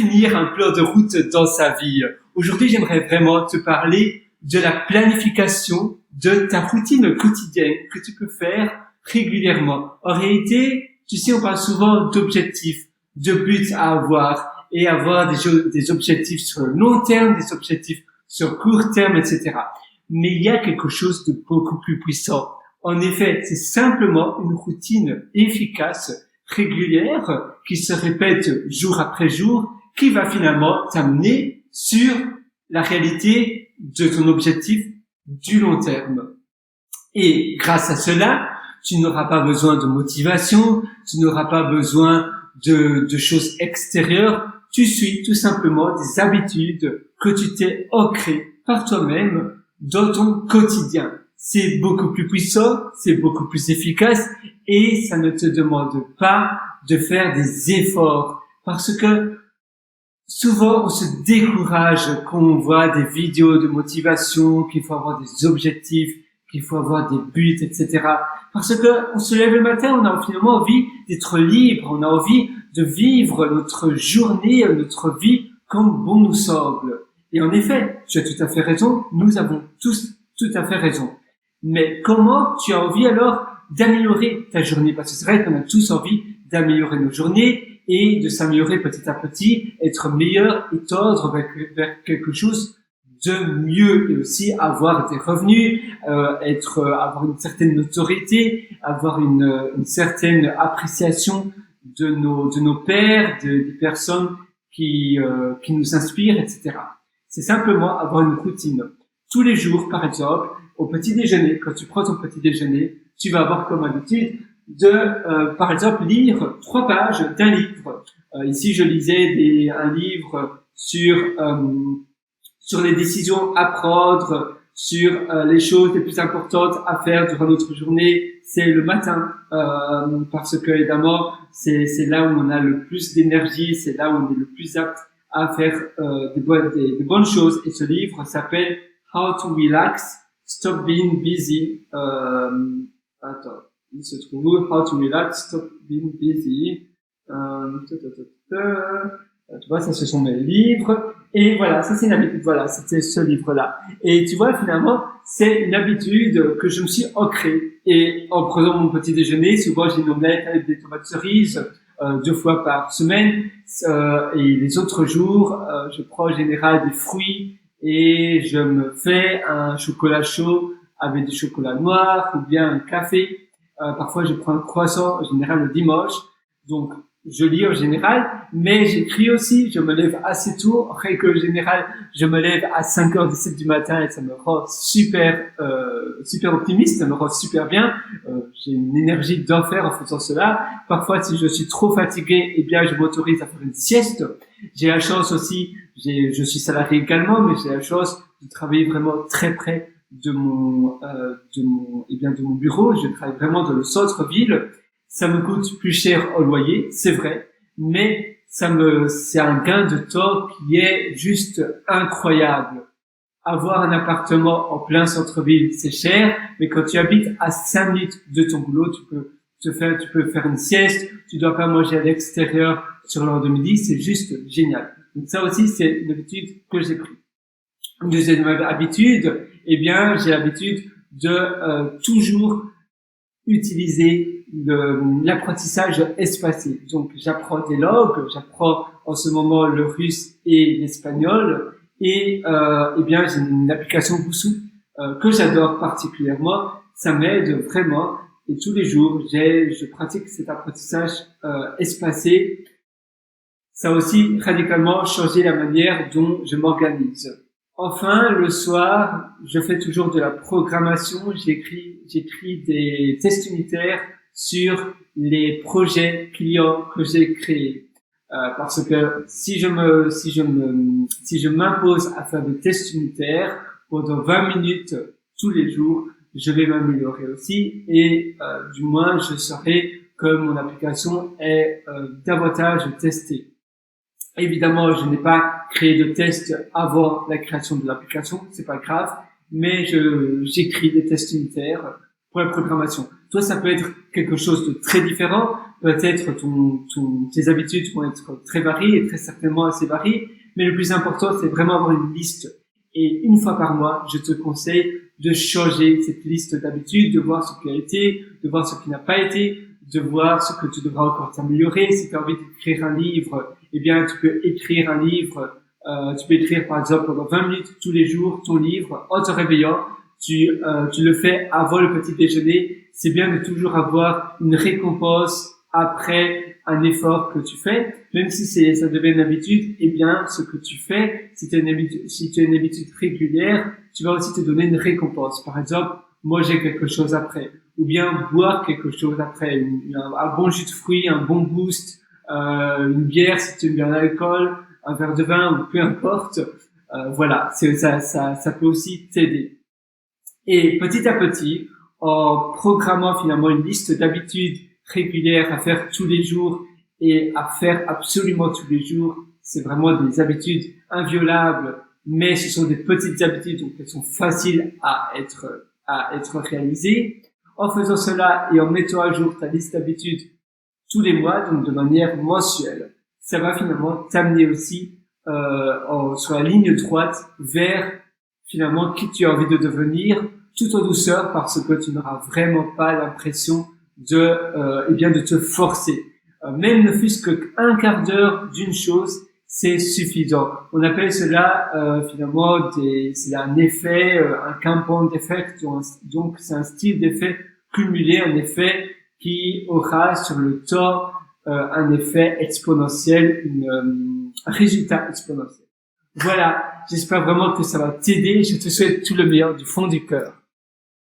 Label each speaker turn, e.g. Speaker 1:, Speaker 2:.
Speaker 1: définir un plan de route dans sa vie. Aujourd'hui, j'aimerais vraiment te parler de la planification de ta routine quotidienne que tu peux faire régulièrement. En réalité, tu sais, on parle souvent d'objectifs, de buts à avoir et avoir des objectifs sur le long terme, des objectifs sur court terme, etc. Mais il y a quelque chose de beaucoup plus puissant. En effet, c'est simplement une routine efficace, régulière, qui se répète jour après jour, qui va finalement t'amener sur la réalité de ton objectif du long terme. Et grâce à cela, tu n'auras pas besoin de motivation, tu n'auras pas besoin de choses extérieures, tu suis tout simplement des habitudes que tu t'es ancrées par toi-même dans ton quotidien. C'est beaucoup plus puissant, c'est beaucoup plus efficace et ça ne te demande pas de faire des efforts parce que souvent on se décourage quand on voit des vidéos de motivation, qu'il faut avoir des objectifs, qu'il faut avoir des buts, etc. Parce que on se lève le matin, on a finalement envie d'être libre, on a envie de vivre notre journée, notre vie comme bon nous semble. Et en effet, tu as tout à fait raison, nous avons tous tout à fait raison. Mais comment tu as envie alors d'améliorer ta journée? Parce que c'est vrai qu'on a tous envie d'améliorer nos journées et de s'améliorer petit à petit, être meilleur et tendre vers quelque chose de mieux et aussi avoir des revenus, avoir une certaine notoriété, avoir une certaine appréciation de nos pairs, des personnes qui nous inspirent, etc. C'est simplement avoir une routine. Tous les jours, par exemple, au petit déjeuner, quand tu prends ton petit déjeuner, tu vas avoir comme habitude de, par exemple, lire 3 pages d'un livre. Ici, je lisais un livre sur les décisions à prendre, sur les choses les plus importantes à faire durant notre journée. C'est le matin, parce que évidemment, c'est là où on a le plus d'énergie, c'est là où on est le plus apte à faire des bonnes choses. Et ce livre s'appelle How to Relax, Stop Being Busy. Attends, il se trouve où? How to Relax, Stop Being Busy. Tu vois, ça, ce sont mes livres. Et voilà, ça c'est une habitude. Voilà, c'était ce livre-là. Et tu vois, finalement, c'est une habitude que je me suis ancrée. Et en prenant mon petit déjeuner, souvent j'ai une omelette avec des tomates cerises 2 fois par semaine. Et les autres jours, je prends en général des fruits et je me fais un chocolat chaud avec du chocolat noir ou bien un café. Parfois, je prends un croissant, en général le dimanche. Donc, je lis en général, mais j'écris aussi. Je me lève assez tôt. En règle générale, je me lève à 5h17 du matin et ça me rend super optimiste. Ça me rend super bien. J'ai une énergie d'enfer en faisant cela. Parfois, si je suis trop fatigué, eh bien, je m'autorise à faire une sieste. J'ai la chance aussi, je suis salarié également, mais j'ai la chance de travailler vraiment très près de mon bureau. Je travaille vraiment dans le centre-ville. Ça me coûte plus cher au loyer, c'est vrai, mais c'est un gain de temps qui est juste incroyable. Avoir un appartement en plein centre-ville, c'est cher, mais quand tu habites à 5 minutes de ton boulot, tu peux faire une sieste, tu dois pas manger à l'extérieur sur l'heure de midi, c'est juste génial. Donc ça aussi, c'est une habitude que j'ai prise. Une deuxième habitude, eh bien, j'ai l'habitude de toujours utiliser l'apprentissage espacé. Donc, j'apprends des langues, j'apprends en ce moment le russe et l'espagnol, et eh bien, j'ai une application Busuu que j'adore particulièrement. Ça m'aide vraiment, et tous les jours, je pratique cet apprentissage espacé. Ça a aussi radicalement changé la manière dont je m'organise. Enfin, le soir, je fais toujours de la programmation. J'écris des tests unitaires sur les projets clients que j'ai créés. Parce que si je m'impose à faire des tests unitaires pendant 20 minutes tous les jours, je vais m'améliorer aussi et du moins je saurai que mon application est davantage testée. Évidemment, je n'ai pas créé de test avant la création de l'application, c'est pas grave, mais j'écris des tests unitaires pour la programmation. Toi, ça peut être quelque chose de très différent. Peut-être tes habitudes vont être très variées et très certainement assez variées. Mais le plus important, c'est vraiment avoir une liste. Et une fois par mois, je te conseille de changer cette liste d'habitudes, de voir ce qui a été, de voir ce qui n'a pas été, de voir ce que tu devras encore t'améliorer. Si tu as envie d'écrire un livre, eh bien, tu peux écrire un livre. Tu peux écrire, par exemple, pendant 20 minutes tous les jours ton livre en te réveillant. Tu le fais avant le petit déjeuner. C'est bien de toujours avoir une récompense après un effort que tu fais, même si ça devient une habitude. Eh bien, ce que tu fais, si tu as une habitude régulière, tu vas aussi te donner une récompense. Par exemple, manger quelque chose après, ou bien boire quelque chose après, un bon jus de fruits, un bon boost, une bière si tu aimes bien l'alcool, un verre de vin ou peu importe. Voilà, ça peut aussi t'aider. Et petit à petit, en programmant finalement une liste d'habitudes régulières à faire tous les jours et à faire absolument tous les jours, c'est vraiment des habitudes inviolables, mais ce sont des petites habitudes, donc elles sont faciles à être réalisées. En faisant cela et en mettant à jour ta liste d'habitudes tous les mois, donc de manière mensuelle, ça va finalement t'amener aussi sur la ligne droite vers finalement qui tu as envie de devenir, tout en douceur, parce que tu n'auras vraiment pas l'impression de te forcer. Même ne fût-ce qu'un quart d'heure d'une chose, c'est suffisant. On appelle cela finalement c'est un effet, un compound effect, donc c'est un style d'effet cumulé, un effet qui aura sur le temps un effet exponentiel, un résultat exponentiel. Voilà, j'espère vraiment que ça va t'aider. Je te souhaite tout le meilleur du fond du cœur.